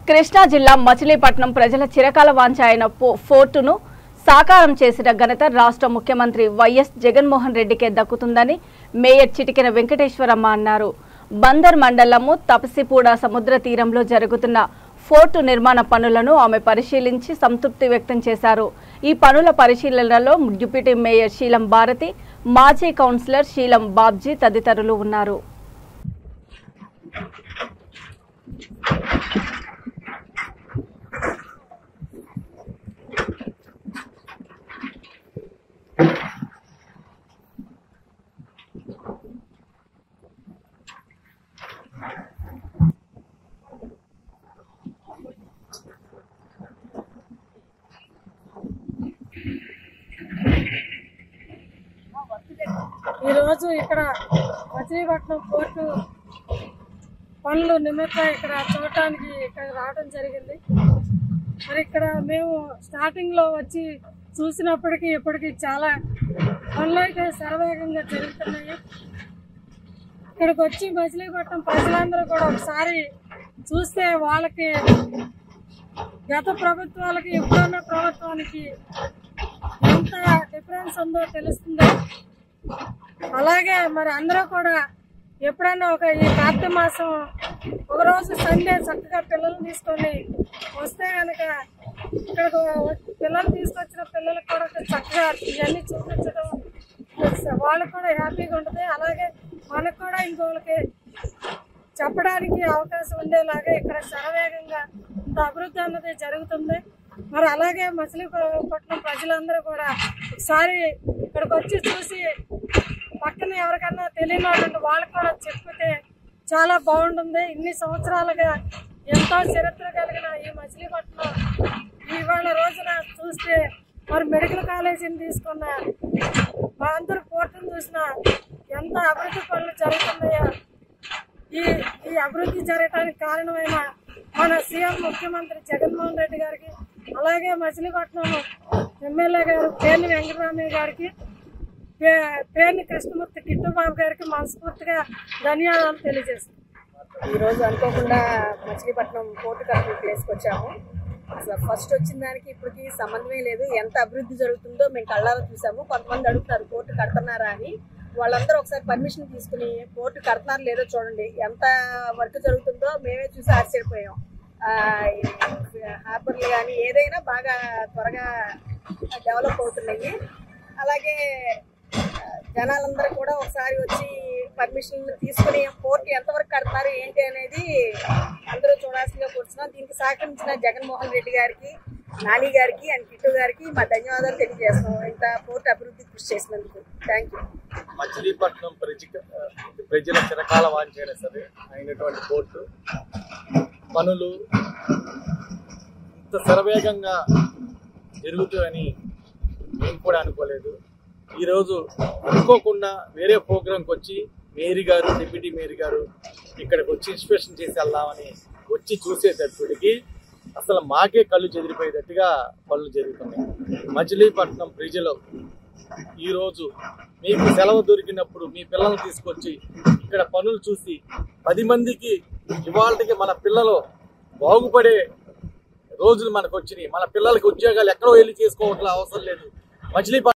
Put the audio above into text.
కృష్ణా జిల్లా మచిలీపట్నం ప్రజల చిరకాల వాంఛ అయిన ఫోర్టును సాకారం చేసిన ఘనత రాష్ట్ర ముఖ్యమంత్రి వైఎస్ జగన్మోహన్ రెడ్డికే దక్కుతుందని మేయర్ చిటికెన వెంకటేశ్వరమ్మ అన్నారు. బందర్ మండలము తపసిపూడ సముద్ర తీరంలో జరుగుతున్న ఫోర్టు నిర్మాణ పనులను ఆమె పరిశీలించి సంతృప్తి వ్యక్తం చేశారు. ఈ పనుల పరిశీలనలో డిప్యూటీ మేయర్ శీలం భారతి, మాజీ కౌన్సిలర్ శీలం బాబ్జీ తదితరులు ఉన్నారు. ఈరోజు ఇక్కడ మచిలీపట్నం పోర్టు పనులు నిమిత్తం ఇక్కడ చూడటానికి ఇక్కడ రావడం జరిగింది. మరి ఇక్కడ మేము స్టార్టింగ్లో వచ్చి చూసినప్పటికీ ఇప్పటికీ చాలా పనులు అయితే శరవేగంగా జరుగుతున్నాయి. ఇక్కడికి వచ్చి మచిలీపట్నం ప్రజలందరూ కూడా ఒకసారి చూస్తే వాళ్ళకి గత ప్రభుత్వాలకి ఇప్పుడున్న ప్రభుత్వానికి ఎంత డిఫరెన్స్ ఉందో తెలుస్తుంది. అలాగే మరి అందరూ కూడా ఎప్పుడైనా ఈ కార్తీక మాసం ఒకరోజు సండే చక్కగా పిల్లల్ని తీసుకొని వస్తే కనుక ఇక్కడ పిల్లలు తీసుకొచ్చిన పిల్లలకు కూడా చక్కగా ఇవన్నీ చూపించడం వాళ్ళకు కూడా హ్యాపీగా ఉంటుంది. అలాగే మనకు కూడా ఇంకోళ్ళకి చెప్పడానికి అవకాశం ఉండేలాగా ఇక్కడ శరవేగంగా ఇంత అభివృద్ధి అన్నది జరుగుతుంది. మరి అలాగే మచిలీపట్నం ప్రజలందరూ కూడా ఒకసారి ఇక్కడికి వచ్చి చూసి పక్కన ఎవరికన్నా తెలియని వాళ్ళకి కూడా చెప్పితే చాలా బాగుంటుంది. ఇన్ని సంవత్సరాలుగా ఎంతో చరిత్ర కలిగిన ఈ మచిలీపట్నం ఇవాళ రోజున చూస్తే మరి మెడికల్ కాలేజీని తీసుకున్న మా అందరూ పోర్టును చూసిన ఎంత అభివృద్ధి పనులు జరుగుతున్నాయో ఈ అభివృద్ధి జరగడానికి కారణమైన మన సీఎం ముఖ్యమంత్రి జగన్మోహన్ రెడ్డి గారికి, అలాగే మచిలీపట్నం ఎమ్మెల్యే గారు పేర్ని వెంకటరామయ్య గారికి, పేర్ని కృష్ణమూర్తి కిట్టుబాబు గారికి మనస్ఫూర్తిగా ధన్యవాదాలు తెలియజేస్తాం. ఈరోజు అనుకోకుండా మచిలీపట్నం పోర్టు కట్టిన ప్లేస్కి వచ్చాము. అసలు ఫస్ట్ వచ్చిన దానికి ఇప్పటికి సంబంధమే లేదు. ఎంత అభివృద్ధి జరుగుతుందో మేము కళ్ళారా చూసాము. కొంతమంది అడుగుతున్నారు పోర్టు కడుతున్నారా అని. వాళ్ళందరూ ఒకసారి పర్మిషన్ తీసుకుని పోర్టు కడుతున్నారు లేదో చూడండి. ఎంత వర్క్ జరుగుతుందో మేమే చూసి ఆశ్చర్యపోయాం. హార్బర్లు కానీ ఏదైనా బాగా త్వరగా డెవలప్ అవుతున్నాయి. అలాగే జనాలందరూ కూడా ఒకసారి వచ్చి పర్మిషన్ తీసుకుని పోర్టు ఎంతవరకు కడతారు ఏంటి అనేది అందరూ చూడాల్సిందిగా కూర్చున్నాం. దీనికి సహకరించిన జగన్మోహన్ రెడ్డి గారికి, నాని గారికి అండ్ కిట్టు గారికి మా ధన్యవాదాలు తెలియజేస్తాం. ఇంత పోర్టు అభివృద్ధి కృషి చేసినందుకు థ్యాంక్ యూ. మచిలీపట్నం ప్రజల చిరకాల వాంఛైన సరే అయినటువంటి పోర్టు పనులు ఇంత శరవేగంగా జరుగుతాయని మేము కూడా అనుకోలేదు. ఈరోజు అనుకోకుండా వేరే ప్రోగ్రాంకి వచ్చి మేరీ గారు, డిప్యూటీ మేరీ గారు ఇక్కడికి వచ్చి ఇన్స్పెక్షన్ చేసి వెళ్దామని వచ్చి చూసేటప్పటికి అసలు మాకే కళ్ళు చెదిరిపోయేటట్టుగా పనులు జరుగుతున్నాయి. మచిలీపట్నం ప్రజలు ఈరోజు మీకు సెలవు దొరికినప్పుడు మీ పిల్లల్ని తీసుకొచ్చి ఇక్కడ పనులు చూసి 10 మందికి ఇవాళకి మన పిల్లలు బాగుపడే రోజులు మనకు వచ్చినాయి. మన పిల్లలకి ఉద్యోగాలు ఎక్కడో వెళ్ళి చేసుకోవట్లే అవసరం లేదు. మచిలీపట్నం